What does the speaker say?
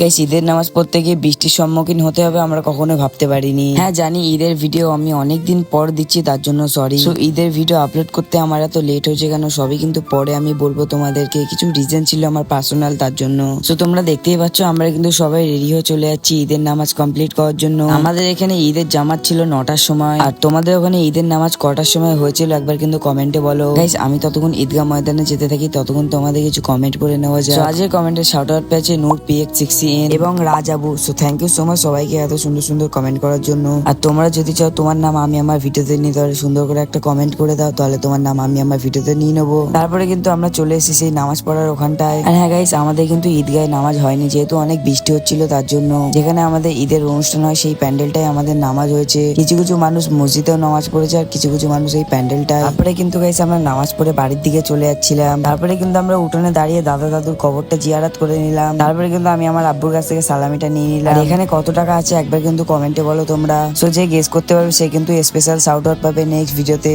Guys, ঈদের নামাজ পড়তে গিয়ে বৃষ্টির সম্মুখীন হতে হবে আমরা কখনো ভাবতে পারিনি। হ্যাঁ জানি, ঈদের ভিডিও আমি অনেকদিন পর দিচ্ছি, তার জন্য সরি। সো ঈদের ভিডিও আপলোড করতে আমার এত লেট হয়েছে কেন সবই কিন্তু পরে আমি বলবো তোমাদেরকে। কিছু রিজন ছিল আমার পার্সোনাল, তার জন্য। সো তোমরা দেখতেই পাচ্ছ আমরা কিন্তু সবাই রেডি হয়ে চলে যাচ্ছি ঈদের নামাজ কমপ্লিট করার জন্য। আমাদের এখানে ঈদের জামাত ছিল 9টার সময়, আর তোমাদের ওখানে ঈদের নামাজ কটার সময় হয়েছিল একবার কিন্তু কমেন্টে বলো। গাইস, আমি ততক্ষণ ঈদগাহ ময়দানে যেতে থাকি, ততক্ষণ তোমাদের কিছু কমেন্ট করে নেওয়া যায়। আজকের কমেন্টে শাউট আউট পেয়েছে নূর PX60 এবং Rajabu. So thank you so much সবাইকে এত সুন্দর সুন্দর কমেন্ট করার জন্য। আর তোমরা যদি চাও তোমার নাম আমি আমার ভিডিওতে নিই, তাহলে সুন্দর করে একটা কমেন্ট করে দাও, তাহলে তোমার নাম আমি আমার ভিডিওতে নিয়ে নেবো। তারপরে কিন্তু আমরা চলে এসেছি সেই নামাজ পড়ার ওখানটায়। আর হ্যাঁ গাইস, আমাদের কিন্তু ঈদগাহে নামাজ হয়নি, যেহেতু অনেক বৃষ্টি হচ্ছিল, তার জন্য। যেখানে আমাদের ঈদের অনুষ্ঠান হয় সেই প্যান্ডেলটাই আমাদের নামাজ হয়েছে। কিছু কিছু মানুষ মসজিদেও নামাজ পড়েছে, আর কিছু কিছু মানুষ এই প্যান্ডেলটায়। তারপরে কিন্তু গাইস আমরা নামাজ পড়ে বাড়ির দিকে চলে যাচ্ছিলাম। তারপরে কিন্তু আমরা উঠোনে দাঁড়িয়ে দাদা দাদুর কবরটা জিয়ারাত করে নিলাম। তারপরে কিন্তু আমি আমার আব্বুর কাছ থেকে সালামিটা নিয়ে নিলাম। আর এখানে কত টাকা আছে একবার কিন্তু কমেন্টে বলো তোমরা। সো যে গেস করতে পারবে সে কিন্তু স্পেশাল শাউট আউট পাবে নেক্সট ভিডিওতে।